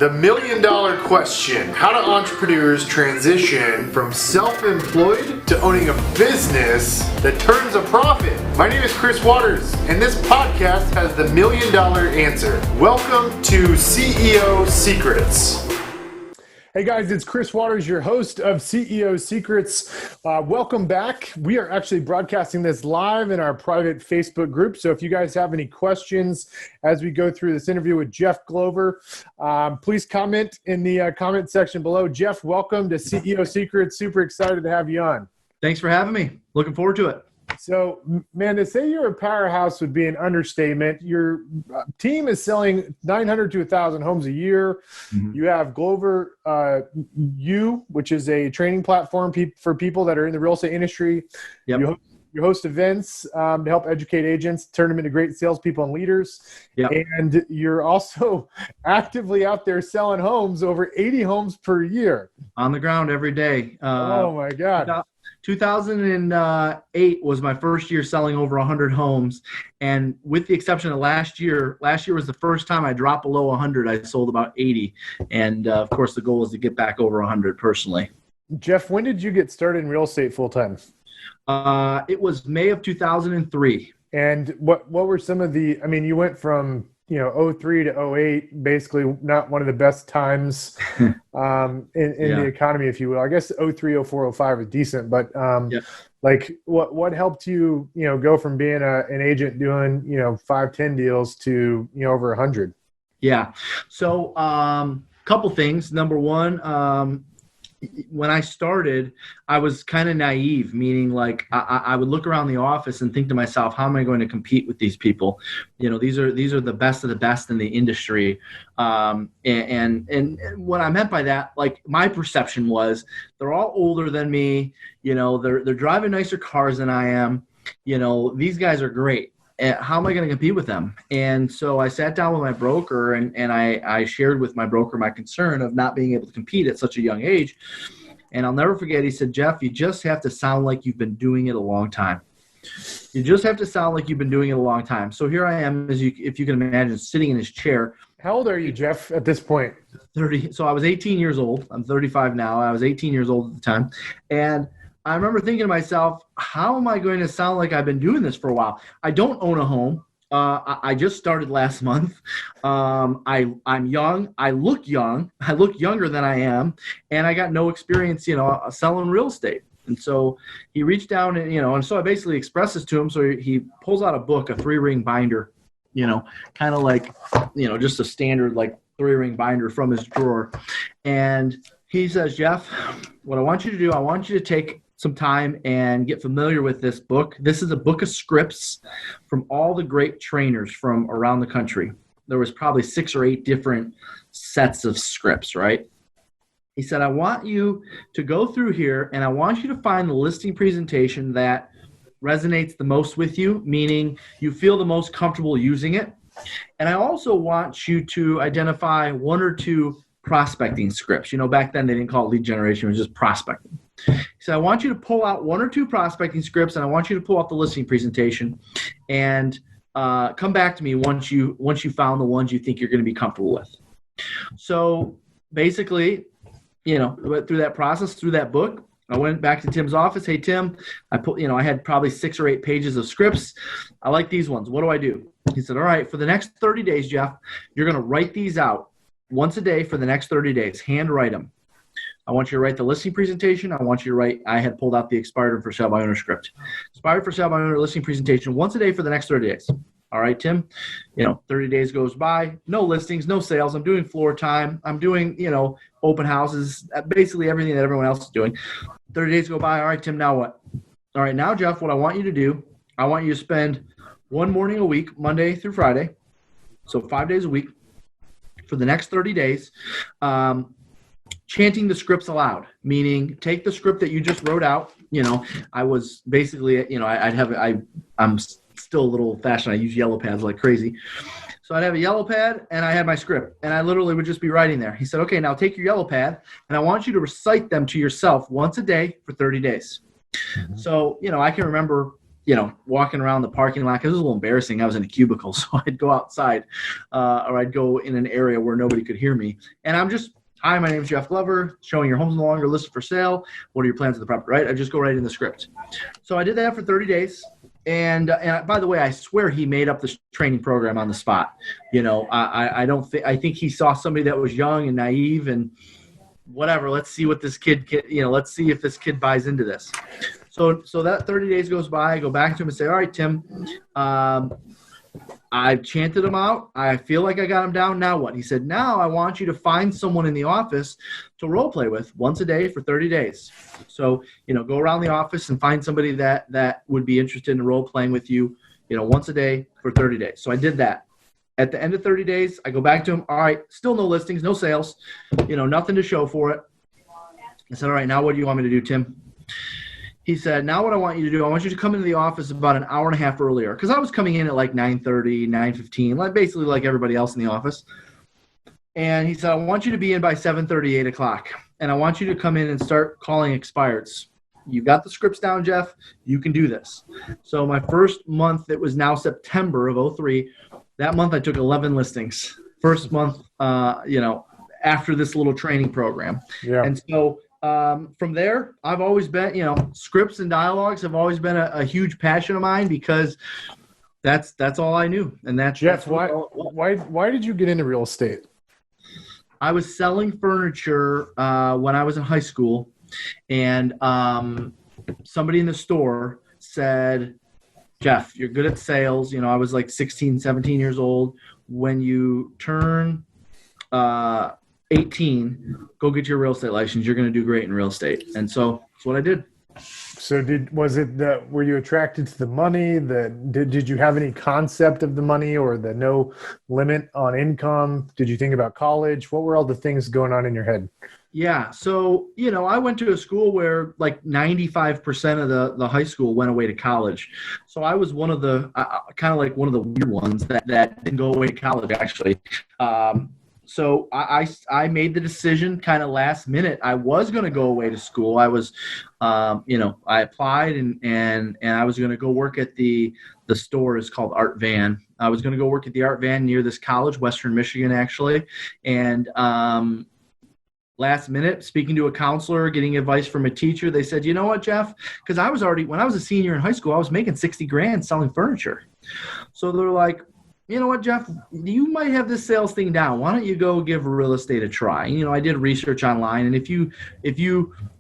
The $1,000,000 question: how do entrepreneurs transition from self-employed to owning a business that turns a profit? My name is Chris Waters, and this podcast has the $1,000,000 answer. Welcome to CEO Secrets. Hey guys, it's Chris Waters, your host of CEO Secrets. Welcome back. We are actually broadcasting this live in our private Facebook group. So if you guys have any questions as we go through this interview with Jeff Glover, please comment in the comment section below. Jeff, welcome to CEO Secrets. Super excited to have you on. Thanks for having me. Looking forward to it. So, man, to say you're a powerhouse would be an understatement. Your team is selling 900 to 1,000 homes a year. Mm-hmm. You have Glover U, which is a training platform for people that are in the real estate industry. Yep. You host events to help educate agents, turn them into great salespeople and leaders. Yep. And you're also actively out there selling homes, over 80 homes per year. On the ground every day. Oh, my God. 2008 was my first year selling over 100 homes. And with the exception of last year was the first time I dropped below 100. I sold about 80. And of course, the goal is to get back over 100 personally. Jeff, when did you get started in real estate full time? It was May of 2003. And what were some of you went from 03 to 08, basically not one of the best times in the economy, if you will. I guess 03, 04, 05 was decent, but like what helped you, go from being an agent doing, 5-10 deals to, over 100? Yeah. So couple things. Number one, when I started, I was kind of naive, meaning like I would look around the office and think to myself, how am I going to compete with these people? These are the best of the best in the industry. And what I meant by that, like my perception was they're all older than me. They're driving nicer cars than I am. These guys are great. How am I going to compete with them? And so I sat down with my broker and I shared with my broker my concern of not being able to compete at such a young age. And I'll never forget, he said, Jeff, you just have to sound like you've been doing it a long time. You just have to sound like you've been doing it a long time. So here I am, if you can imagine, sitting in his chair. How old are you, Jeff, at this point? 30. So I was 18 years old. I'm 35 now. I was 18 years old at the time. And I remember thinking to myself, how am I going to sound like I've been doing this for a while? I don't own a home. I just started last month. I'm young. I look young. I look younger than I am. And I got no experience, selling real estate. And so he reached down and so I basically expressed this to him. So he pulls out a book, a 3-ring binder, kind of like, just a standard like 3-ring binder from his drawer. And he says, Jeff, what I want you to do, I want you to take some time and get familiar with this book. This is a book of scripts from all the great trainers from around the country. There was probably 6 or 8 different sets of scripts, right? He said, I want you to go through here and I want you to find the listing presentation that resonates the most with you, meaning you feel the most comfortable using it. And I also want you to identify 1 or 2 prospecting scripts. Back then they didn't call it lead generation, it was just prospecting. So I want you to pull out 1 or 2 prospecting scripts and I want you to pull out the listing presentation and come back to me once you found the ones you think you're going to be comfortable with. So basically, went through that process, through that book. I went back to Tim's office. Hey, Tim, I had probably 6 or 8 pages of scripts. I like these ones. What do I do? He said, all right, for the next 30 days, Jeff, you're going to write these out once a day for the next 30 days. Hand write them. I want you to write the listing presentation. I want you to write, I had pulled out the expired for sale by owner script. Expired for sale by owner listing presentation once a day for the next 30 days. All right, Tim, 30 days goes by, no listings, no sales. I'm doing floor time. I'm doing, open houses, basically everything that everyone else is doing. 30 days go by. All right, Tim, now what? All right, now, Jeff, what I want you to do, I want you to spend 1 morning a week, Monday through Friday, so 5 days a week for the next 30 days, chanting the scripts aloud, meaning take the script that you just wrote out. I was basically, I'm still a little old fashioned. I use yellow pads like crazy. So I'd have a yellow pad and I had my script and I literally would just be writing there. He said, okay, now take your yellow pad and I want you to recite them to yourself once a day for 30 days. Mm-hmm. So, I can remember walking around the parking lot, because it was a little embarrassing. I was in a cubicle, so I'd go outside, or I'd go in an area where nobody could hear me. And I'm just, hi, my name is Jeff Glover, showing your home's no longer listed for sale. What are your plans for the property, right? I just go right in the script. So I did that for 30 days. And by the way, I swear he made up this training program on the spot. I think he saw somebody that was young and naive and whatever. Let's see what this kid let's see if this kid buys into this. So that 30 days goes by. I go back to him and say, all right, Tim, I've chanted him out. I feel like I got him down. Now what? He said, now I want you to find someone in the office to role play with once a day for 30 days. So, go around the office and find somebody that would be interested in role playing with you, once a day for 30 days. So I did that. At the end of 30 days, I go back to him. All right, still no listings, no sales, nothing to show for it. I said, all right, now what do you want me to do, Tim? He said, now what I want you to do, I want you to come into the office about an hour and a half earlier. Because I was coming in at like 9:30, 9:15, basically like everybody else in the office. And he said, I want you to be in by 7:30, 8 o'clock. And I want you to come in and start calling expireds. You got the scripts down, Jeff. You can do this. So my first month, it was now September of 2003. That month I took 11 listings. First month, after this little training program. Yeah. And so from there, I've always been, scripts and dialogues have always been a huge passion of mine because that's all I knew. And Jeff, why did you get into real estate? I was selling furniture when I was in high school, and somebody in the store said, Jeff, you're good at sales. I was like 16, 17 years old. When you turn 18, go get your real estate license. You're going to do great in real estate. And so that's what I did. So were you attracted to the money? Did you have any concept of the money or the no limit on income? Did you think about college? What were all the things going on in your head? Yeah. So, I went to a school where like 95% of the high school went away to college. So I was one of the kind of like one of the weird ones that didn't go away to college, actually. So I made the decision kind of last minute. I was going to go away to school. I was, I applied and I was going to go work at the store is called Art Van. I was going to go work at the Art Van near this college, Western Michigan, actually. And last minute, speaking to a counselor, getting advice from a teacher, they said, you know what, Jeff? Because when I was a senior in high school, I was making $60,000 selling furniture. So they're like, you know what, Jeff, you might have this sales thing down. Why don't you go give real estate a try? I did research online, and if you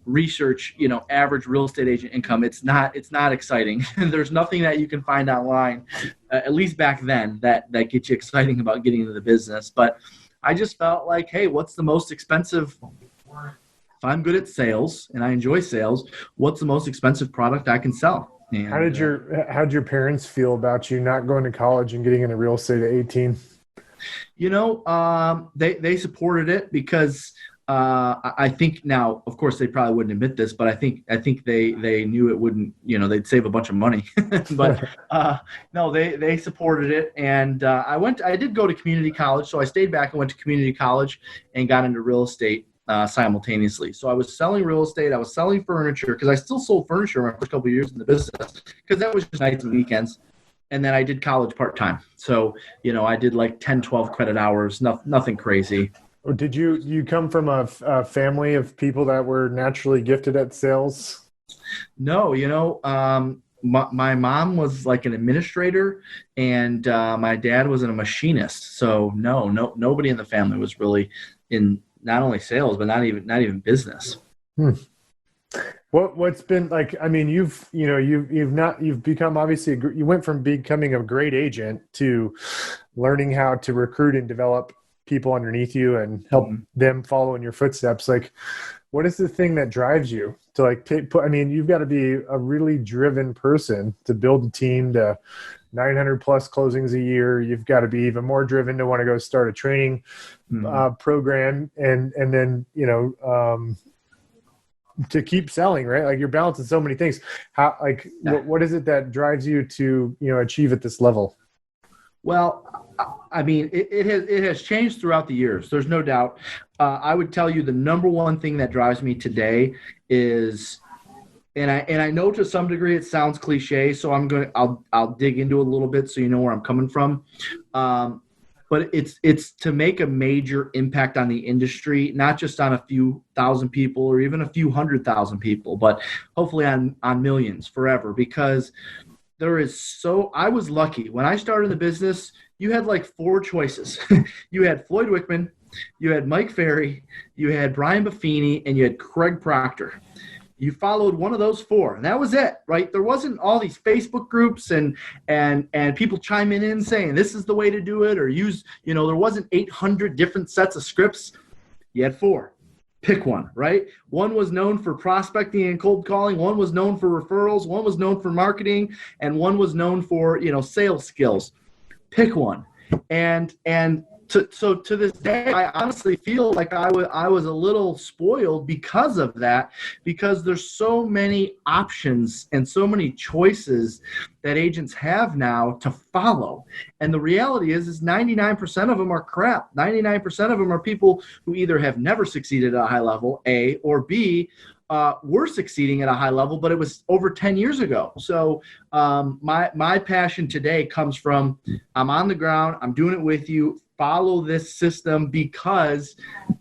research, average real estate agent income, it's not exciting. There's nothing that you can find online, at least back then, that gets you exciting about getting into the business. But I just felt like, hey, what's the most expensive? If I'm good at sales and I enjoy sales, what's the most expensive product I can sell? And how did your parents feel about you not going to college and getting into real estate at 18? They supported it because I think now, of course, they probably wouldn't admit this, but I think they knew it wouldn't, they'd save a bunch of money. But no, they supported it, and I did go to community college, so I stayed back and went to community college and got into real estate simultaneously. So I was selling real estate, I was selling furniture, because I still sold furniture my first couple of years in the business, because that was just nights and weekends. And then I did college part-time. So, I did like 10, 12 credit hours, nothing crazy. Did you come from a family of people that were naturally gifted at sales? No, my mom was like an administrator, and my dad was a machinist. So nobody in the family was really in not only sales, but not even business. What's been like? I mean, you've become obviously you went from becoming a great agent to learning how to recruit and develop people underneath you and help them follow in your footsteps. Like, what is the thing that drives you to you've got to be a really driven person to build a team to 900 plus closings a year. You've got to be even more driven to want to go start a training program and then, to keep selling, right? Like, you're balancing so many things. How, what is it that drives you to, achieve at this level? Well, I mean, it has changed throughout the years. There's no doubt. I would tell you the number one thing that drives me today is And I know to some degree it sounds cliche, so I'll dig into it a little bit so you know where I'm coming from. But it's to make a major impact on the industry, not just on a few thousand people or even a few 100,000 people, but hopefully on millions forever. Because I was lucky when I started the business. You had like four choices. You had Floyd Wickman, you had Mike Ferry, you had Brian Buffini, and you had Craig Proctor. You followed one of those four, and that was it, right? There wasn't all these Facebook groups and people chiming in saying this is the way to do it, or there wasn't 800 different sets of scripts. You had four. Pick one, right? One was known for prospecting and cold calling. One was known for referrals. One was known for marketing, and one was known for sales skills. Pick one, and so to this day, I honestly feel like I was a little spoiled because of that, because there's so many options and so many choices that agents have now to follow. And the reality is 99% of them are crap. 99% of them are people who either have never succeeded at a high level, A, or B, were succeeding at a high level, but it was over 10 years ago. So my passion today comes from I'm on the ground, I'm doing it with you. Follow this system because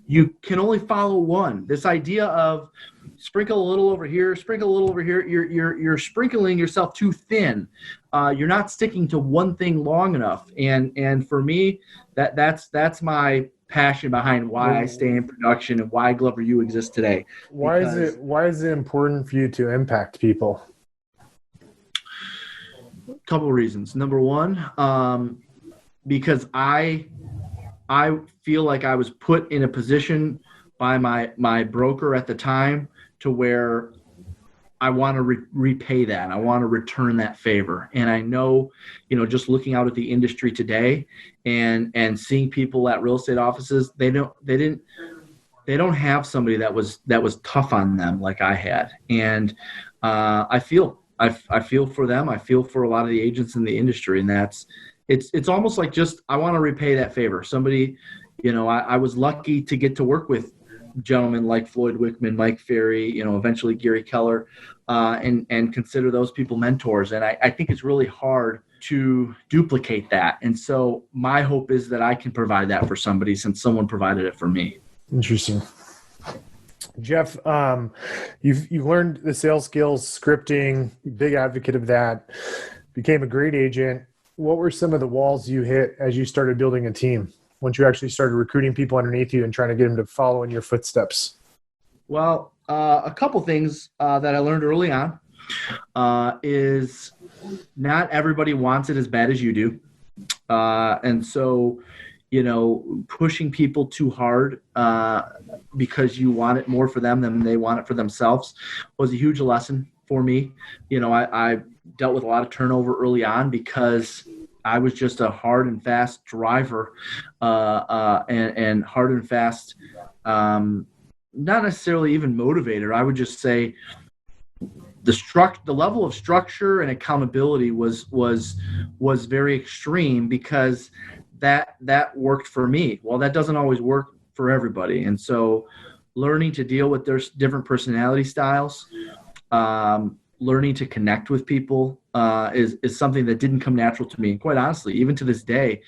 you can only follow one. This idea of sprinkle a little over here, sprinkle a little over here, you're sprinkling yourself too thin. You're not sticking to one thing long enough. And for me, that's my passion behind why I stay in production and why Glover U exists today. Why is it important for you to impact people? A couple of reasons. Number one, because I feel like I was put in a position by my broker at the time to where I want to repay that. I want to return that favor. And I know, just looking out at the industry today and seeing people at real estate offices, they don't have somebody that was tough on them like I had. And I feel for them. I feel for a lot of the agents in the industry, and it's almost like just I want to repay that favor. Somebody, I was lucky to get to work with gentlemen like Floyd Wickman, Mike Ferry, eventually Gary Keller, and consider those people mentors. And I think it's really hard to duplicate that. And so my hope is that I can provide that for somebody since someone provided it for me. Interesting. Jeff, you've learned the sales skills, scripting, big advocate of that, became a great agent. What were some of the walls you hit as you started building a team, once you actually started recruiting people underneath you and trying to get them to follow in your footsteps? Well, a couple things that I learned early on is not everybody wants it as bad as you do. And so, pushing people too hard because you want it more for them than they want it for themselves was a huge lesson for me. I dealt with a lot of turnover early on because I was just a hard and fast driver and hard and fast, not necessarily even motivator. I would just say the level of structure and accountability was very extreme because that worked for me. Well, that doesn't always work for everybody. And so learning to deal with their different personality styles, learning to connect with people is something that didn't come natural to me. And quite honestly, even to this day,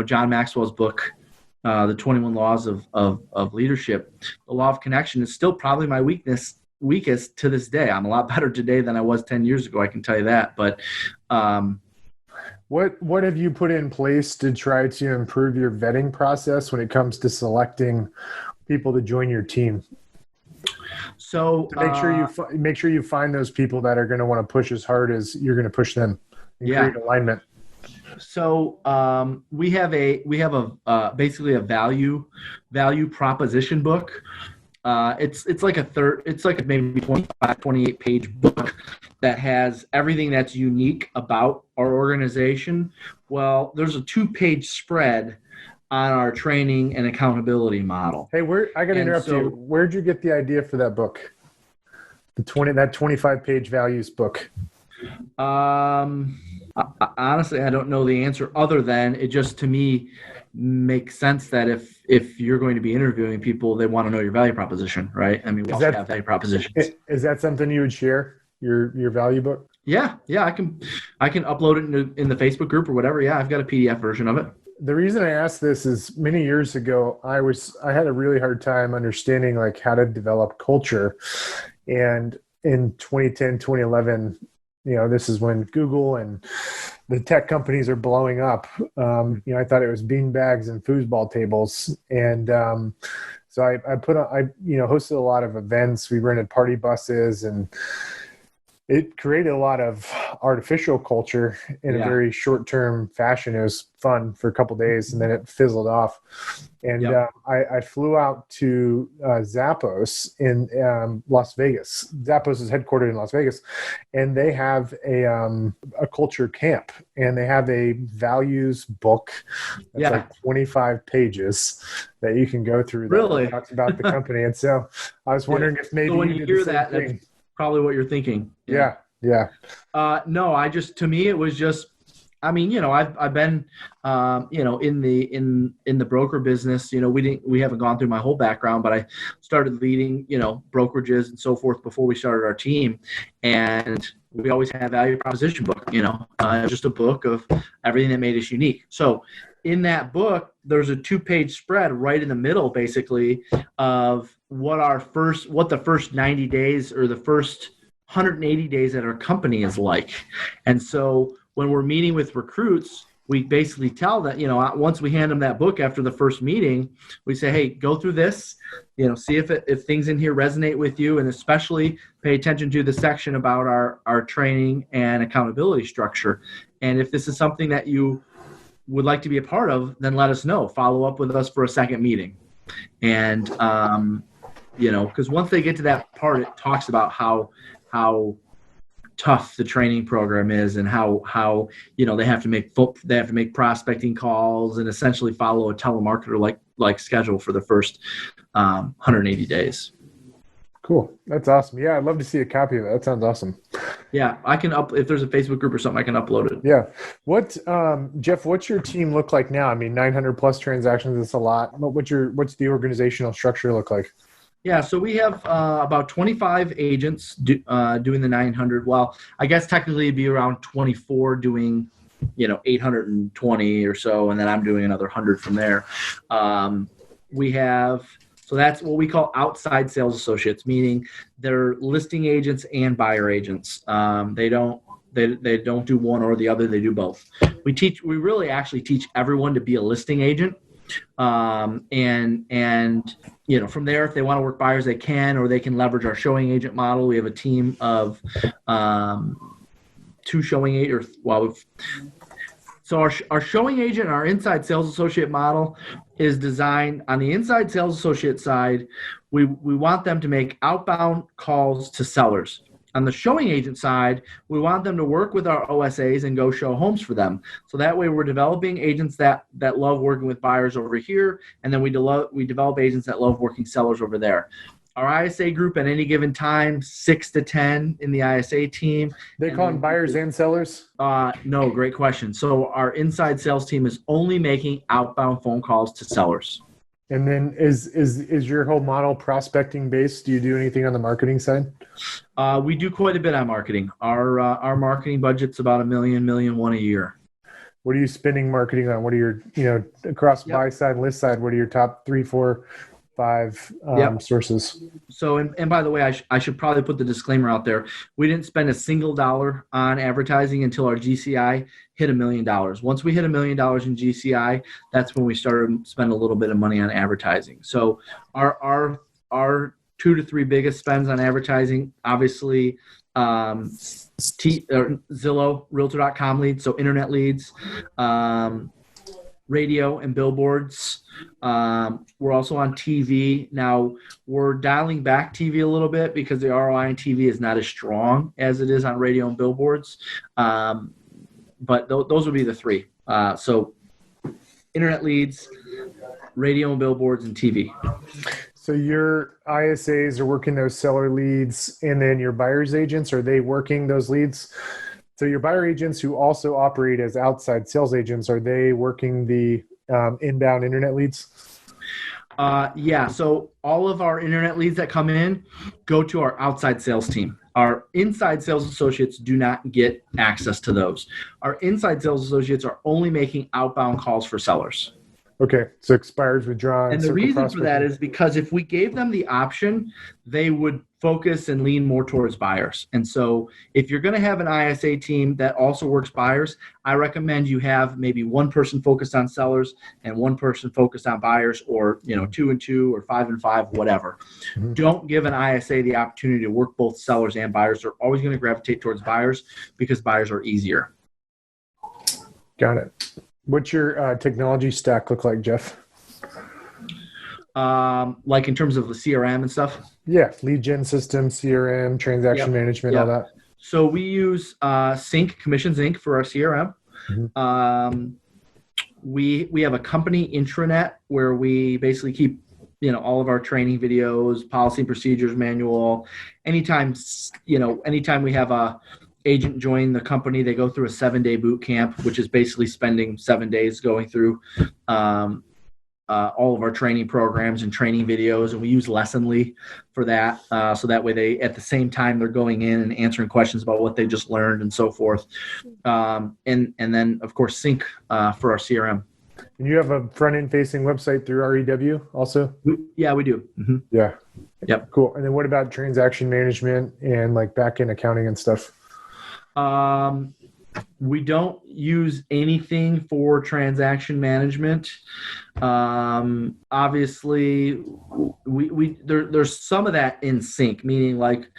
John Maxwell's book, The 21 Laws of Leadership, the law of connection is still probably my weakest to this day. I'm a lot better today than I was 10 years ago. I can tell you that. But what have you put in place to try to improve your vetting process when it comes to selecting people to join your team? So to make sure you find those people that are going to want to push as hard as you're going to push them and create alignment. So we have basically a value proposition book. It's like a maybe 25, 28 page book that has everything that's unique about our organization. Well, there's a 2-page spread on our training and accountability model. Hey, I got to interrupt you. Where'd you get the idea for that book? That 25-page values book. Honestly, I don't know the answer other than it just, to me, makes sense that if you're going to be interviewing people, they want to know your value proposition, right? I mean, we also have value propositions. Is that something you would share? your value book? Yeah, I can upload it in the Facebook group or whatever. Yeah, I've got a PDF version of it. The reason I asked this is many years ago, I had a really hard time understanding like how to develop culture. And in 2010, 2011, this is when Google and the tech companies are blowing up. I thought it was bean bags and foosball tables. And so I hosted a lot of events. We rented party buses, and it created a lot of artificial culture in a very short-term fashion. It was fun for a couple of days, and then it fizzled off. And I flew out to Zappos in Las Vegas. Zappos is headquartered in Las Vegas, and they have a culture camp, and they have a values book that's like 25 pages that you can go through. Really? That talks about the company. And so I was wondering if maybe when you you did hear the same that, thing. that's probably what you're thinking. Yeah. No, to me, it was just, I've been, in the broker business. We haven't gone through my whole background, but I started leading, brokerages and so forth before we started our team. And we always had a value proposition book, just a book of everything that made us unique. So in that book, there's a 2-page spread right in the middle, basically, of what the first 90 days or the first 180 days at our company is like. And so when we're meeting with recruits, we basically tell that, once we hand them that book after the first meeting, we say, hey, go through this, see if things in here resonate with you, and especially pay attention to the section about our training and accountability structure. And if this is something that you would like to be a part of, then let us know. Follow up with us for a second meeting. And, because once they get to that part, it talks about how tough the training program is, and how they have to make prospecting calls and essentially follow a telemarketer like schedule for the first 180 days. Cool. That's awesome. Yeah, I'd love to see a copy of that. That sounds awesome. Yeah, I can if there's a Facebook group or something, I can upload it. Yeah. Jeff, what's your team look like now? 900 plus transactions is a lot. What's the organizational structure look like? Yeah, so we have about 25 agents doing the 900. Well, I guess technically it'd be around 24 doing, 820 or so, and then I'm doing another 100 from there. So that's what we call outside sales associates, meaning they're listing agents and buyer agents. They don't do one or the other; they do both. We really actually teach everyone to be a listing agent. And from there, if they want to work buyers, they can, or they can leverage our showing agent model. We have a team of 2 showing agents. So our showing agent and our inside sales associate model is designed on the inside sales associate side. We want them to make outbound calls to sellers. On the showing agent side, we want them to work with our OSAs and go show homes for them. So that way we're developing agents that love working with buyers over here, and then we develop agents that love working sellers over there. Our ISA group at any given time, 6 to 10 in the ISA team. They call them buyers and sellers? No, great question. So our inside sales team is only making outbound phone calls to sellers. And then is your whole model prospecting based? Do you do anything on the marketing side? We do quite a bit on marketing. Our marketing budget's about $1 million a year. What are you spending marketing on? What are your, across buy side and list side, what are your top 3, 4, 5 sources? So, and by the way, I should probably put the disclaimer out there. We didn't spend a single dollar on advertising until our GCI hit $1 million. Once we hit $1 million in GCI, that's when we started to spend a little bit of money on advertising. So our 2 to 3 biggest spends on advertising, obviously, Zillow, Realtor.com leads, so internet leads, radio and billboards. We're also on TV. Now, we're dialing back TV a little bit because the ROI on TV is not as strong as it is on radio and billboards. But those would be the 3. So internet leads, radio and billboards, and TV. So your ISAs are working those seller leads, and then your buyer's agents, are they working those leads? So your buyer agents who also operate as outside sales agents, are they working the inbound internet leads? Yeah, so all of our internet leads that come in go to our outside sales team. Our inside sales associates do not get access to those. Our inside sales associates are only making outbound calls for sellers. Okay, so expires, withdrawn. And the reason for that is because if we gave them the option, they would focus and lean more towards buyers. And so if you're going to have an ISA team that also works buyers, I recommend you have maybe one person focused on sellers and one person focused on buyers, or 2 and 2 or 5 and 5, whatever. Mm-hmm. Don't give an ISA the opportunity to work both sellers and buyers. They're always going to gravitate towards buyers because buyers are easier. Got it. What's your technology stack look like, Jeff? Like in terms of the CRM and stuff? Yeah, lead gen system, CRM, transaction management, all that. So we use Sync, Commissions Inc. for our CRM. Mm-hmm. We have a company intranet where we basically keep all of our training videos, policy and procedures manual. Anytime we have a agent join the company, they go through a 7-day boot camp, which is basically spending 7 days going through all of our training programs and training videos, and we use Lessonly for that. So that way they, at the same time, they're going in and answering questions about what they just learned and so forth. And then, of course, Sync for our CRM. And you have a front-end facing website through REW also? Yeah, we do. Mm-hmm. Yeah. Yep. Cool. And then what about transaction management and like back-end accounting and stuff? We don't use anything for transaction management. Obviously, there's some of that in Sync, meaning like,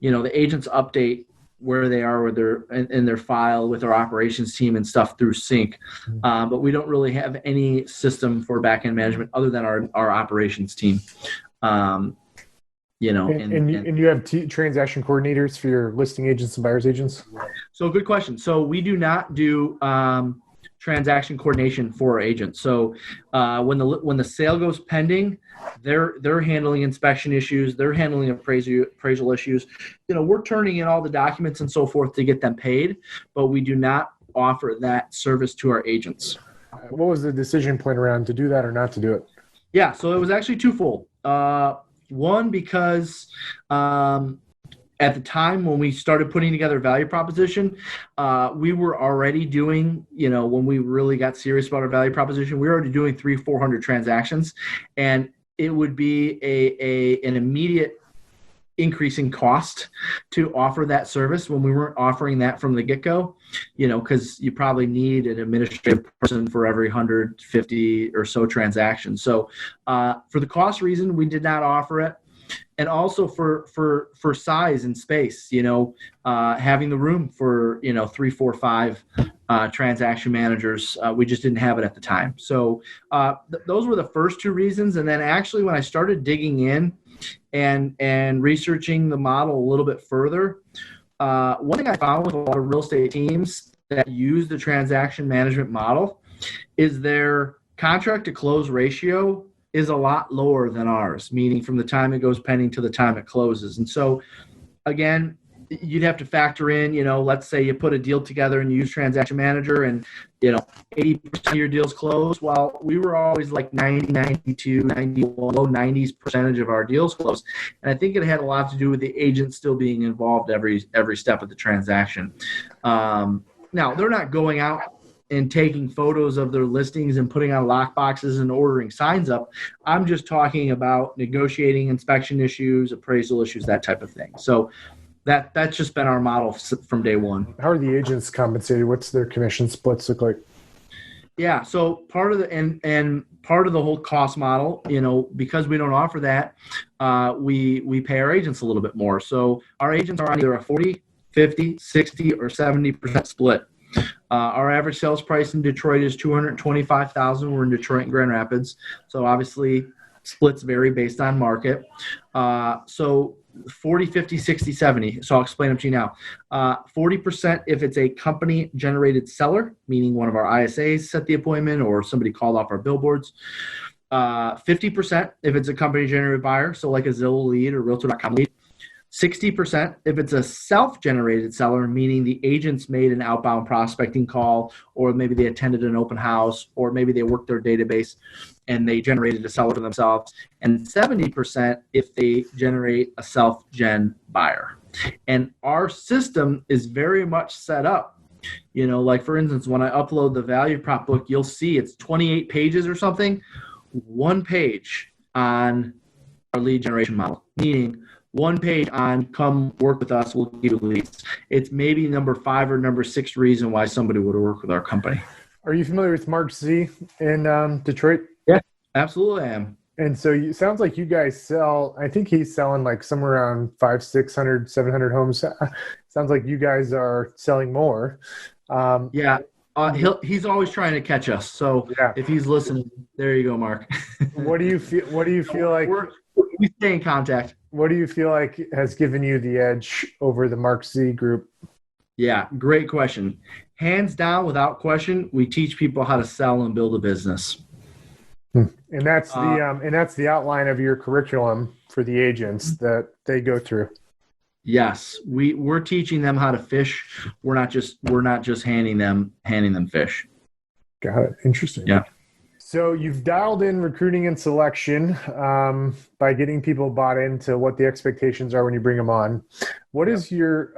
the agents update where they are with in their file with our operations team and stuff through Sync. But we don't really have any system for back-end management other than our operations team. And you have transaction coordinators for your listing agents and buyers agents? So good question. So we do not do transaction coordination for our agents. So when the sale goes pending, they're handling inspection issues, they're handling appraisal issues. We're turning in all the documents and so forth to get them paid, but we do not offer that service to our agents. What was the decision point around to do that or not to do it? Yeah, so it was actually twofold. One, because at the time when we started putting together a value proposition, we were already doing, when we really got serious about our value proposition, we were already doing 300-400 transactions, and it would be an immediate increase in cost to offer that service when we weren't offering that from the get-go, because you probably need an administrative person for every 150 or so transactions. So for the cost reason, we did not offer it. And also for size and space, having the room for, 3, 4, 5 transaction managers, we just didn't have it at the time. So those were the first two reasons. And then actually when I started digging in and researching the model a little bit further, one thing I found with a lot of real estate teams that use the transaction management model is their contract to close ratio is a lot lower than ours, meaning from the time it goes pending to the time it closes. And so, again, you'd have to factor in, let's say you put a deal together and you use Transaction Manager and, 80% of your deals close. Well, we were always like 90, 92, 91, low 90s percentage of our deals closed. And I think it had a lot to do with the agent still being involved every step of the transaction. Now, they're not going out and taking photos of their listings and putting on lock boxes and ordering signs up. I'm just talking about negotiating inspection issues, appraisal issues, that type of thing. So that's just been our model from day one. How are the agents compensated? What's their commission splits look like? Yeah, so part of the whole cost model, because we don't offer that, we pay our agents a little bit more. So our agents are on either a 40, 50, 60, or 70% split. Our average sales price in Detroit is $225,000. We're in Detroit and Grand Rapids. So obviously splits vary based on market. So 40, 50, 60, 70. So I'll explain them to you now. 40% if it's a company generated seller, meaning one of our ISAs set the appointment or somebody called off our billboards. 50% if it's a company generated buyer. So like a Zillow lead or Realtor.com lead. 60% if it's a self-generated seller, meaning the agents made an outbound prospecting call, or maybe they attended an open house, or maybe they worked their database. and they generated a seller for themselves, and 70% if they generate a self-gen buyer. And our system is very much set up. Like for instance, when I upload the value prop book, you'll see it's 28 pages or something, 1 page on our lead generation model, meaning 1 page on come work with us, we'll give you leads. It's maybe number 5 or number 6 reason why somebody would work with our company. Are you familiar with Mark Z in Detroit? Yeah, absolutely I am. And so it sounds like you guys sell, I think he's selling like somewhere around 500, 600, 700 homes. Sounds like you guys are selling more. He's always trying to catch us. So if he's listening, there you go, Mark. What do you feel like? We stay in contact. What do you feel like has given you the edge over the Mark Z group? Yeah, great question. Hands down, without question, we teach people how to sell and build a business. And that's the outline of your curriculum for the agents that they go through. Yes, we're teaching them how to fish. We're not just handing them fish. Got it. Interesting. Yeah. So you've dialed in recruiting and selection by getting people bought into what the expectations are when you bring them on. What is your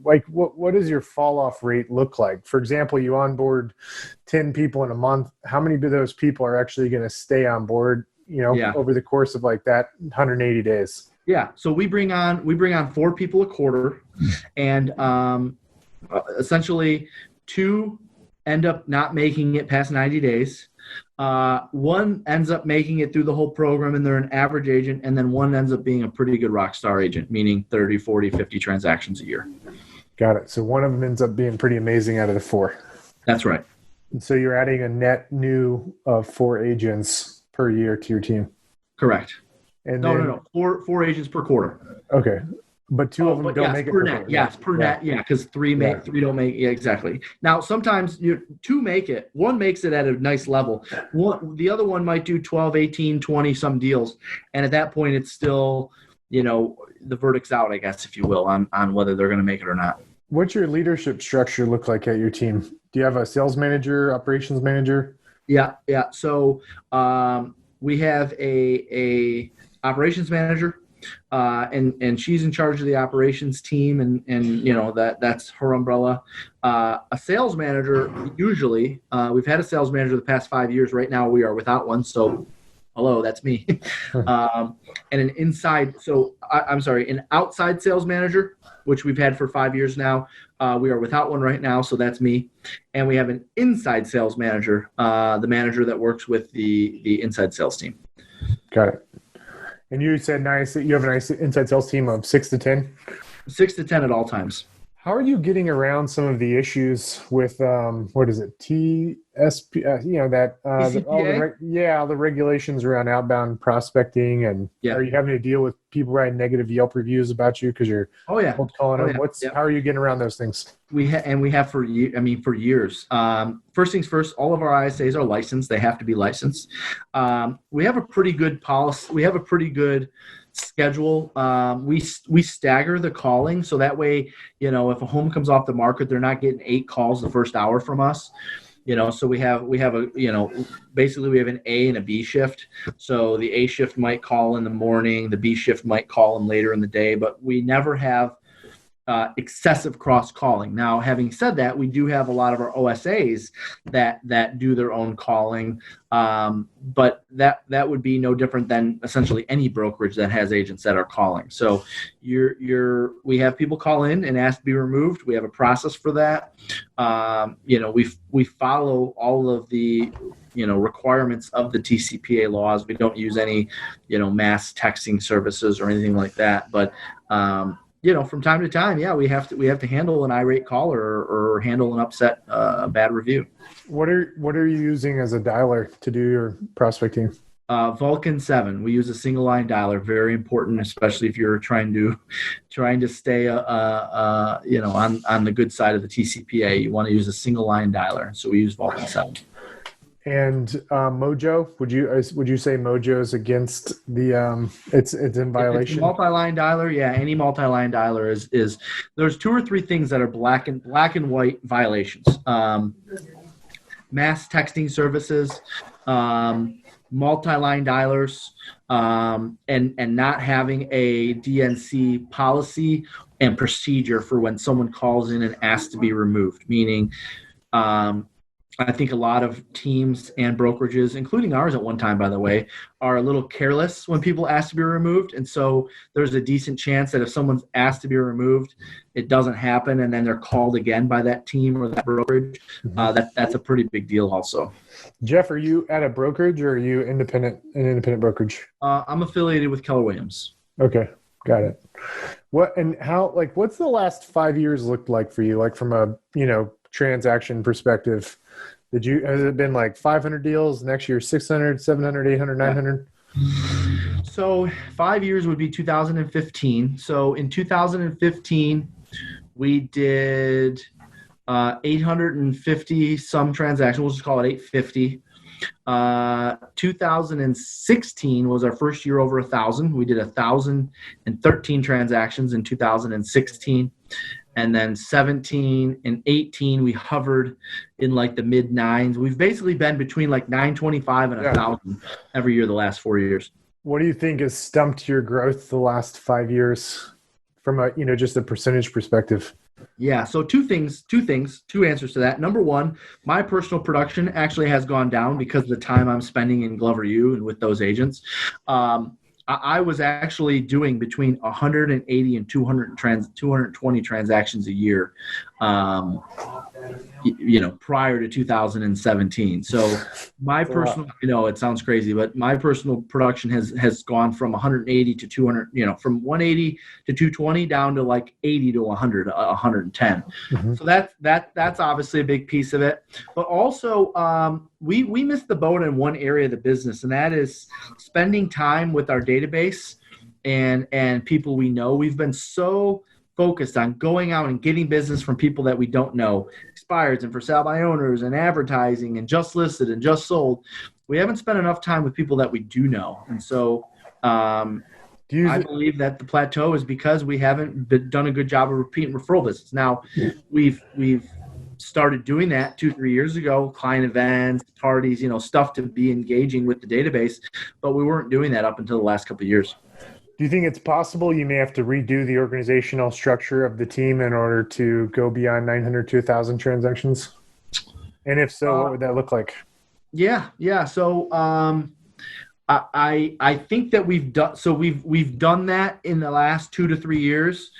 what does your fall off rate look like? For example, you onboard 10 people in a month. How many of those people are actually going to stay on board, over the course of like that 180 days? Yeah. So we bring on 4 people a quarter, and essentially 2 end up not making it past 90 days. 1 ends up making it through the whole program and they're an average agent, and then 1 ends up being a pretty good rock star agent, meaning 30, 40, 50 transactions a year. Got it. So 1 of them ends up being pretty amazing out of the 4. That's right. And so you're adding a net new of 4 agents per year to your team. Correct. And no. 4 agents per quarter. Okay. But 2 of them don't make it per net. Yes, per net. Yeah, because 3 don't make. Yeah, exactly. Now sometimes 2 make it. 1 makes it at a nice level. The other one might do 12, 18, 20 some deals, and at that point it's still, the verdict's out, I guess, if you will, on whether they're going to make it or not. What's your leadership structure look like at your team? Do you have a sales manager, operations manager? Yeah. So we have a operations manager. And she's in charge of the operations team, and that's her umbrella. A sales manager, usually, we've had a sales manager the past 5 years. Right now, we are without one. So, hello, that's me. And an outside sales manager, which we've had for 5 years now. We are without one right now, so that's me. And we have an inside sales manager, the manager that works with the inside sales team. Got it. And you said you have a nice inside sales team of 6 to 10? 6 to 10 at all times. How are you getting around some of the issues with, what is it, TSP, all the regulations around outbound prospecting, and are you having to deal with people writing negative Yelp reviews about you because you're cold calling them? How are you getting around those things? We have for years. First things first, all of our ISAs are licensed. They have to be licensed. We have a pretty good policy. We have a pretty good schedule. We stagger the calling, so that way, if a home comes off the market, they're not getting 8 calls the first hour from us. So we have basically we have an A and a B shift. So the A shift might call in the morning, the B shift might call in later in the day, but we never have excessive cross calling. Now, having said that, we do have a lot of our OSAs that do their own calling, but that would be no different than essentially any brokerage that has agents that are calling. So we have people call in and ask to be removed. We have a process for that. We follow all of the requirements of the TCPA laws. We don't use any mass texting services or anything like that, but from time to time, we have to handle an irate caller or handle an upset, bad review. What are you using as a dialer to do your prospecting? Vulcan 7. We use a single line dialer. Very important, especially if you're trying to stay on the good side of the TCPA. You want to use a single line dialer. So we use Vulcan 7. And Mojo, would you say Mojo is against the it's in violation? Multi-line dialer, any multi-line dialer is there's 2 or 3 things that are black and white violations. Mass texting services, multi-line dialers, and not having a DNC policy and procedure for when someone calls in and asks to be removed. Meaning, I think a lot of teams and brokerages, including ours at one time, by the way, are a little careless when people ask to be removed. And so there's a decent chance that if someone's asked to be removed, it doesn't happen, and then they're called again by that team or that brokerage. That's a pretty big deal also. Jeff, are you at a brokerage or are you an independent brokerage? I'm affiliated with Keller Williams. Okay, got it. What's the last 5 years looked like for you? Like from a, transaction perspective, has it been like 500 deals, next year 600, 700, 800, 900? So 5 years would be 2015. So in 2015, we did 850 some transactions. We'll just call it 850. 2016 was our first year over 1,000. We did 1,013 transactions in 2016. And then 17 and 18, we hovered in like the mid nines. We've basically been between like 925 and 1,000 every year the last 4 years. What do you think has stumped your growth the last 5 years from a, just a percentage perspective? Yeah. So two answers to that. Number one, my personal production actually has gone down because of the time I'm spending in Glover U and with those agents. I was actually doing between 180 and 220 transactions a year, prior to 2017. So my personal, it sounds crazy, but my personal production has gone from 180 to 200, from 180 to 220 down to like 80 to 100, 110. Mm-hmm. So that's obviously a big piece of it. But also, we missed the boat in one area of the business, and that is spending time with our database and people we know. We've been so focused on going out and getting business from people that we don't know, expireds and for sale by owners and advertising and just listed and just sold. We haven't spent enough time with people that we do know. And so I believe that the plateau is because we haven't done a good job of repeat and referral business. Now, we've started doing that 2-3 years ago, client events, parties, stuff to be engaging with the database, but we weren't doing that up until the last couple of years. Do you think it's possible you may have to redo the organizational structure of the team in order to go beyond 900 to 1,000 transactions? And if so, what would that look like? Yeah. So I think that we've done that in the last 2 to 3 years.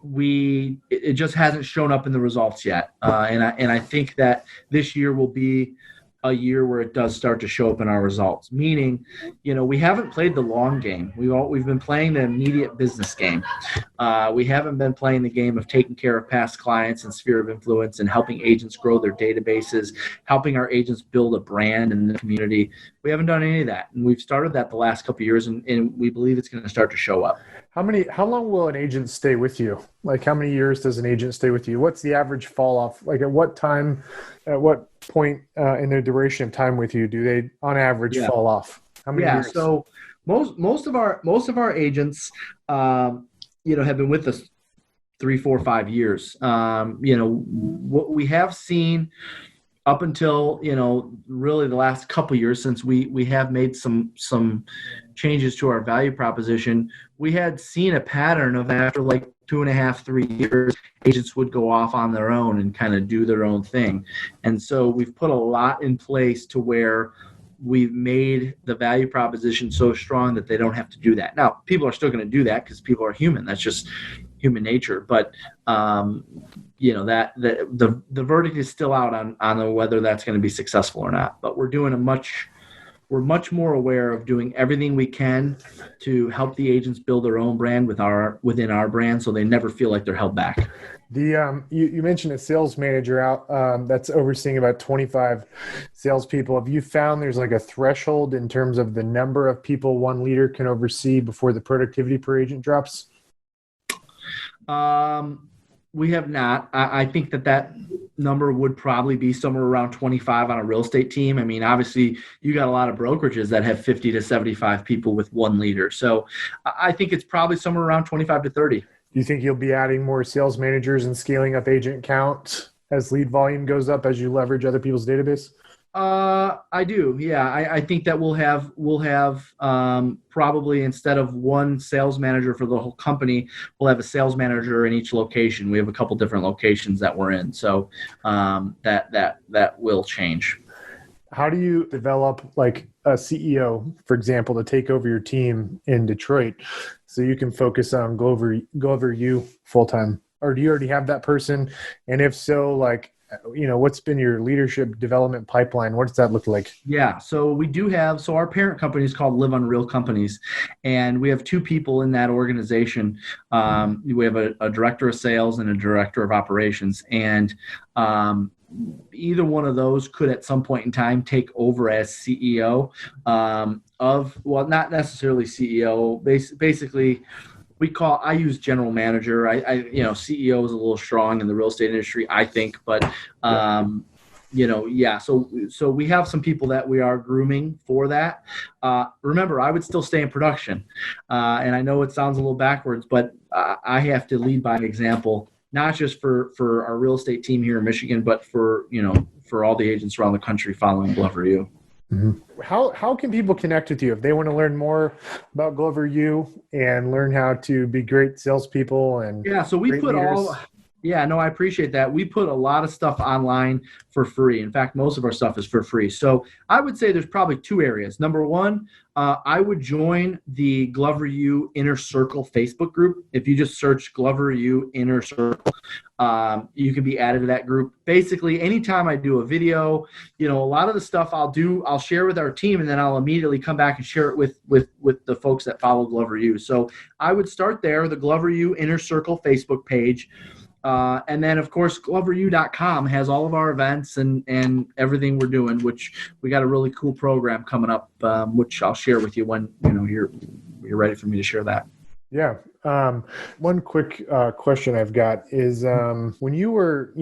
It just hasn't shown up in the results yet, and I think that this year will be a year where it does start to show up in our results. Meaning, we haven't played the long game. We've been playing the immediate business game. We haven't been playing the game of taking care of past clients and sphere of influence and helping agents grow their databases, helping our agents build a brand in the community. We haven't done any of that, and we've started that the last couple of years, and we believe it's going to start to show up. How long will an agent stay with you? Like, how many years does an agent stay with you? What's the average fall off? Like, at what point in their duration of time with you do they, on average, fall off? How many years? So most of our agents, have been with us 3, 4, 5 years. What we have seen up until, really the last couple of years, since we have made some changes to our value proposition, we had seen a pattern of after like 2.5, 3 years, agents would go off on their own and kind of do their own thing. And so we've put a lot in place to where we've made the value proposition so strong that they don't have to do that. Now, people are still going to do that because people are human. That's just human nature. But the verdict is still out on whether that's going to be successful or not. But we're much more aware of doing everything we can to help the agents build their own brand within our brand, so they never feel like they're held back. You mentioned a sales manager out that's overseeing about 25 salespeople. Have you found there's like a threshold in terms of the number of people one leader can oversee before the productivity per agent drops? We have not. I think that number would probably be somewhere around 25 on a real estate team. I mean, obviously, you got a lot of brokerages that have 50 to 75 people with one leader. So I think it's probably somewhere around 25 to 30. Do you think you'll be adding more sales managers and scaling up agent count as lead volume goes up as you leverage other people's database? I do. Yeah. I think that we'll have probably instead of one sales manager for the whole company, we'll have a sales manager in each location. We have a couple different locations that we're in. So that will change. How do you develop like a CEO, for example, to take over your team in Detroit so you can focus on Glover U full time? Or do you already have that person? And if so, like, what's been your leadership development pipeline? What does that look like? Yeah, so we do have, so our parent company is called Live on Real Companies, and we have two people in that organization. We have a director of sales and a director of operations, and either one of those could at some point in time take over as CEO well, not necessarily CEO, basically. I use general manager. CEO is a little strong in the real estate industry, I think, but so we have some people that we are grooming for that. Remember, I would still stay in production. And I know it sounds a little backwards, but I have to lead by example, not just for our real estate team here in Michigan, but for all the agents around the country following Glover U. Mm-hmm. How can people connect with you if they want to learn more about Glover U and learn how to be great salespeople and so we put leaders? I appreciate that. We put a lot of stuff online for free. In fact, most of our stuff is for free. So I would say there's probably two areas. Number one, I would join the Glover U Inner Circle Facebook group. If you just search Glover U Inner Circle, you can be added to that group. Basically, anytime I do a video, a lot of the stuff I'll share with our team, and then I'll immediately come back and share it with the folks that follow Glover U. So I would start there, the Glover U Inner Circle Facebook page. And then, of course, GloverU.com has all of our events and everything we're doing, which we got a really cool program coming up, which I'll share with you when you're ready for me to share that. Yeah. One quick question I've got is when you were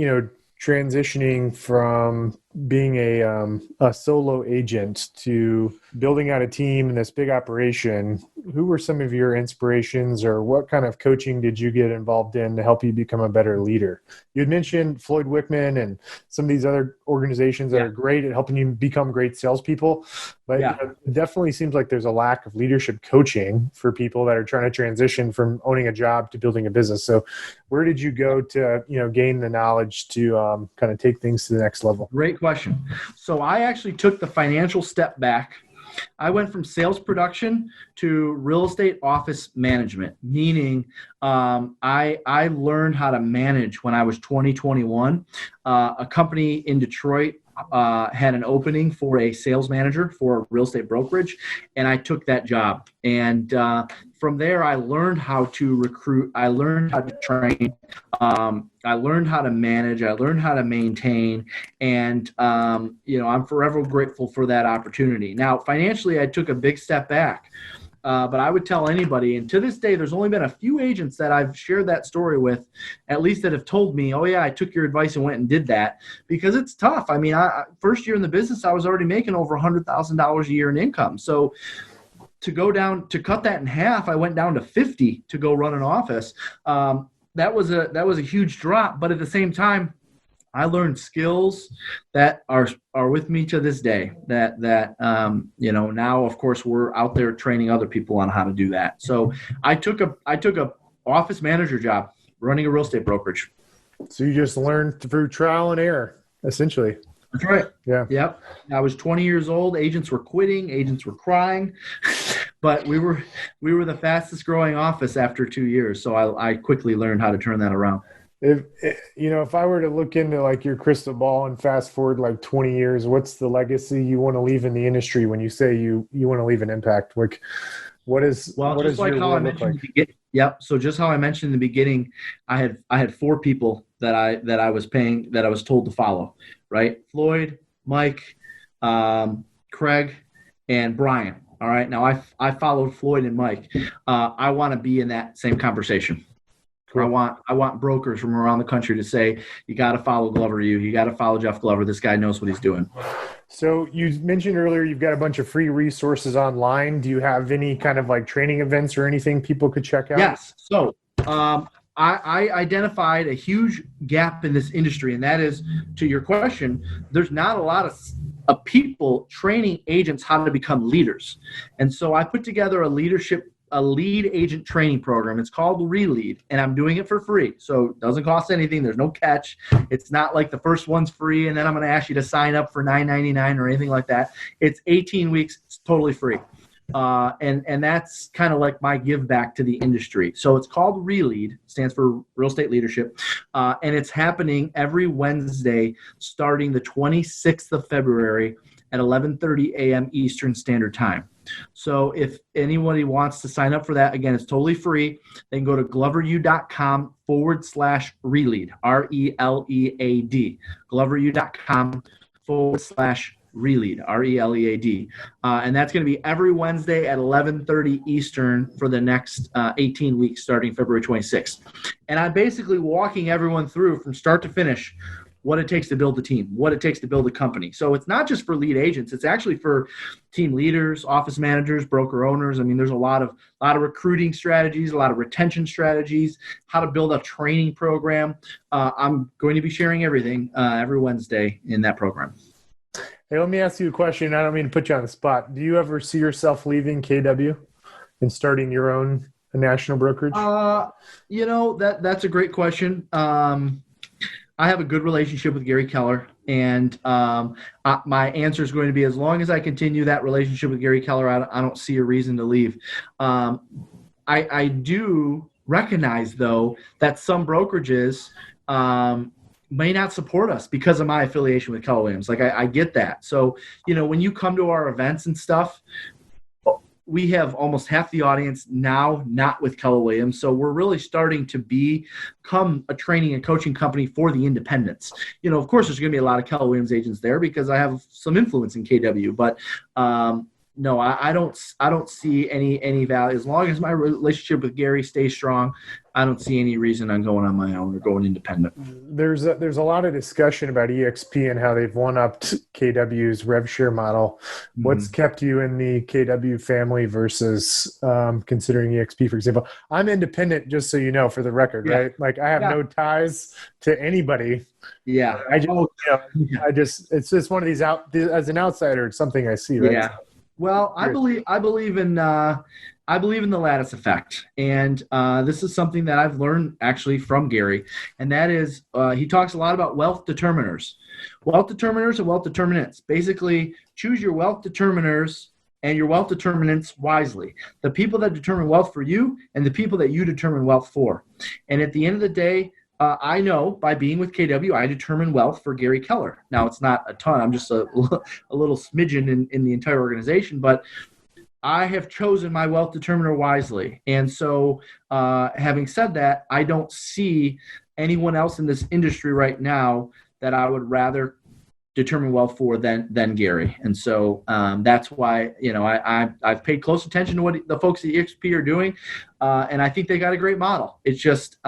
transitioning from being a solo agent to building out a team in this big operation, who were some of your inspirations, or what kind of coaching did you get involved in to help you become a better leader? You had mentioned Floyd Wickman and some of these other organizations that are great at helping you become great salespeople, but it definitely seems like there's a lack of leadership coaching for people that are trying to transition from owning a job to building a business. So where did you go to, gain the knowledge to kind of take things to the next level? Great question. So I actually took the financial step back. I went from sales production to real estate office management, meaning I learned how to manage when I was 21. A company in Detroit had an opening for a sales manager for a real estate brokerage, and I took that job. And from there, I learned how to recruit. I learned how to train. I learned how to manage. I learned how to maintain. And, I'm forever grateful for that opportunity. Now, financially, I took a big step back. But I would tell anybody, and to this day, there's only been a few agents that I've shared that story with, at least that have told me, oh, yeah, I took your advice and went and did that, because it's tough. I mean, first year in the business, I was already making over $100,000 a year in income. So to cut that in half, I went down to 50 to go run an office. That was a huge drop. But at the same time, I learned skills that are with me to this day that now, of course, we're out there training other people on how to do that. So I took a office manager job running a real estate brokerage. So you just learned through trial and error, essentially. That's right. Yeah. Yep. I was 20 years old. Agents were quitting. Agents were crying. But we were the fastest growing office after 2 years. So I quickly learned how to turn that around. If I were to look into like your crystal ball and fast forward like 20 years, what's the legacy you want to leave in the industry when you say you want to leave an impact? Like, what does your world look like? Yep. So just how I mentioned in the beginning, I had 4 people that I was paying, that I was told to follow, right? Floyd, Mike, Craig, and Brian. All right. Now I followed Floyd and Mike. I want to be in that same conversation. Cool. I want brokers from around the country to say, you got to follow Glover U. You got to follow Jeff Glover. This guy knows what he's doing. So you mentioned earlier you've got a bunch of free resources online. Do you have any kind of like training events or anything people could check out? Yes. So I identified a huge gap in this industry, and that is, to your question, there's not a lot of of people training agents how to become leaders. And so I put together a lead agent training program. It's called Relead, and I'm doing it for free. So it doesn't cost anything. There's no catch. It's not like the first one's free and then I'm going to ask you to sign up for $9.99 or anything like that. It's 18 weeks. It's totally free. And that's kind of like my give back to the industry. So it's called Relead, stands for Real Estate Leadership. And it's happening every Wednesday starting the 26th of February at 11:30 a.m. Eastern Standard Time. So if anybody wants to sign up for that, again, it's totally free. They can go to gloveru.com/Relead, RELEAD, gloveru.com/Relead, RELEAD. And that's going to be every Wednesday at 11:30 Eastern for the next 18 weeks starting February 26th. And I'm basically walking everyone through from start to finish what it takes to build a team, what it takes to build a company. So it's not just for lead agents. It's actually for team leaders, office managers, broker owners. I mean, there's a lot of recruiting strategies, a lot of retention strategies, how to build a training program. I'm going to be sharing everything every Wednesday in that program. Hey, let me ask you a question. I don't mean to put you on the spot. Do you ever see yourself leaving KW and starting your own national brokerage? That's a great question. I have a good relationship with Gary Keller, and my answer is going to be as long as I continue that relationship with Gary Keller, I don't see a reason to leave. I do recognize, though, that some brokerages may not support us because of my affiliation with Keller Williams. Like, I get that. So, when you come to our events and stuff, we have almost half the audience now not with Keller Williams. So we're really starting to become a training and coaching company for the independents. Of course, there's going to be a lot of Keller Williams agents there because I have some influence in KW. But no, I don't see any value. As long as my relationship with Gary stays strong, I don't see any reason I'm going on my own or going independent. There's a lot of discussion about EXP and how they've one-upped KW's rev share model. Mm-hmm. What's kept you in the KW family versus considering EXP, for example? I'm independent, just so you know, for the record, right? Like, I have no ties to anybody. Yeah. It's just one of these as an outsider, it's something I see, right? Yeah. Well, I believe in the lattice effect, and this is something that I've learned actually from Gary, and that is he talks a lot about wealth determiners. Wealth determiners and wealth determinants. Basically, choose your wealth determiners and your wealth determinants wisely. The people that determine wealth for you and the people that you determine wealth for. And at the end of the day, I know by being with KW, I determine wealth for Gary Keller. Now, it's not a ton. I'm just a little smidgen in the entire organization, but I have chosen my wealth determiner wisely. And so having said that, I don't see anyone else in this industry right now that I would rather determine wealth for than Gary. And so that's why, I've paid close attention to what the folks at EXP are doing. And I think they got a great model. It's just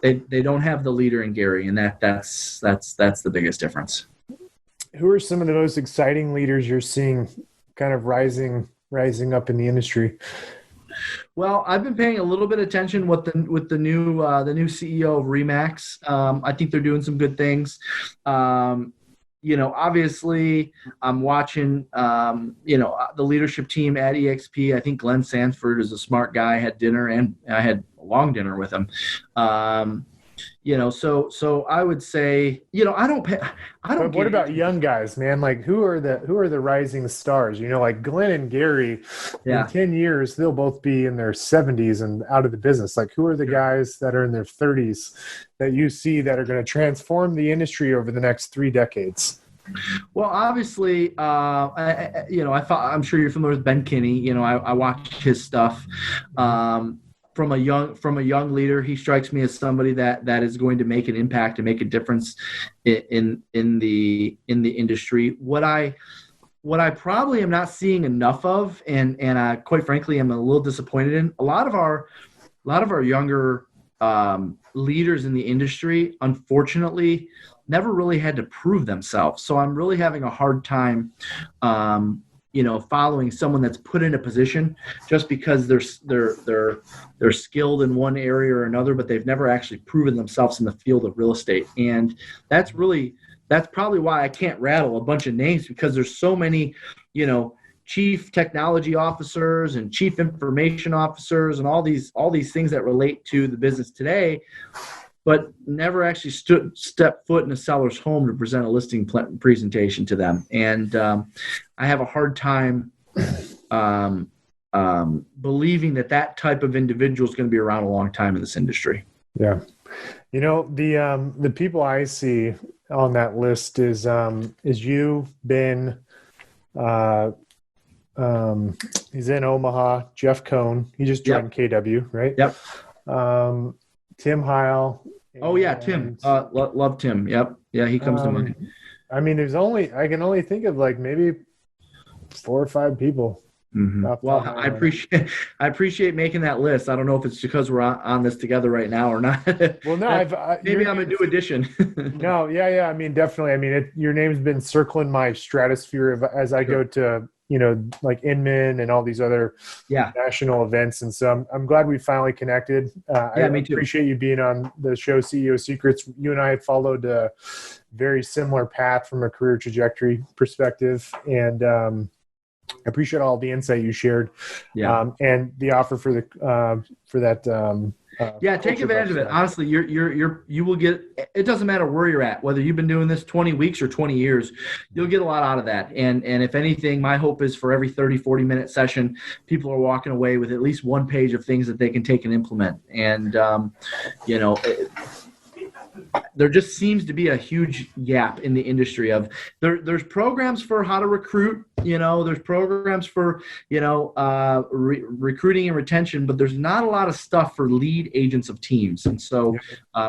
they don't have the leader in Gary, and that's the biggest difference. Who are some of the most exciting leaders you're seeing kind of rising up in the industry? Well, I've been paying a little bit of attention with the new CEO of Remax. I think they're doing some good things. Obviously I'm watching, the leadership team at EXP. I think Glenn Sanford is a smart guy. I had dinner and I had a long dinner with him. So I would say, I don't. But what about young guys, man? Like, who are the rising stars? Like Glenn and Gary. In 10 years, they'll both be in their 70s and out of the business. Like, who are the guys that are in their 30s that you see that are going to transform the industry over the next 3 decades? Well, obviously, I'm sure you're familiar with Ben Kinney. I watch his stuff. From a young leader, he strikes me as somebody that is going to make an impact and make a difference in the industry. What I probably am not seeing enough of, and I quite frankly am a little disappointed in, a lot of our younger leaders in the industry, unfortunately, never really had to prove themselves. So I'm really having a hard time following someone that's put in a position just because they're skilled in one area or another, but they've never actually proven themselves in the field of real estate. And that's really that's probably why I can't rattle a bunch of names, because there's so many, chief technology officers and chief information officers and all these things that relate to the business today, but never actually stepped foot in a seller's home to present a listing presentation to them. And I have a hard time believing that type of individual is going to be around a long time in this industry. Yeah. The people I see on that list is you, Ben, he's in Omaha, Jeff Cohn. He just joined KW, right? Yep. Tim Heil. Oh yeah, Tim. Love Tim. Yep. Yeah, he comes to mind. I mean, I can only think of like maybe 4 or 5 people. Mm-hmm. Well, I appreciate making that list. I don't know if it's because we're on this together right now or not. Well, no, maybe I'm a new addition. No, yeah. I mean, definitely. I mean, your name's been circling my stratosphere as I go to, like Inman and all these other national events. And so I'm glad we finally connected. Me too. Appreciate you being on the show, CEO Secrets. You and I have followed a very similar path from a career trajectory perspective. And I appreciate all the insight you shared. And the offer for that. Take advantage of it. Honestly, you will get, it doesn't matter where you're at, whether you've been doing this 20 weeks or 20 years, you'll get a lot out of that. And if anything, my hope is for every 30, 40-minute session, people are walking away with at least one page of things that they can take and implement. And, there just seems to be a huge gap in the industry of there's programs for how to recruit, there's programs for, recruiting and retention, but there's not a lot of stuff for lead agents of teams. And so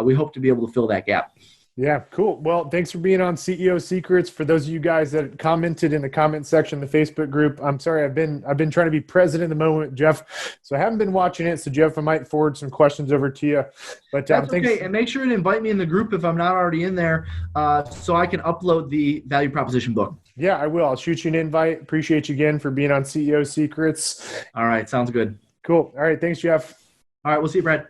we hope to be able to fill that gap. Yeah, cool. Well, thanks for being on CEO Secrets. For those of you guys that commented in the comment section of the Facebook group, I'm sorry, I've been trying to be present in the moment, Jeff. So I haven't been watching it. So Jeff, I might forward some questions over to you. But that's okay. And make sure to invite me in the group if I'm not already in there, so I can upload the value proposition book. Yeah, I will. I'll shoot you an invite. Appreciate you again for being on CEO Secrets. All right, sounds good. Cool. All right, thanks, Jeff. All right, we'll see you, Brad.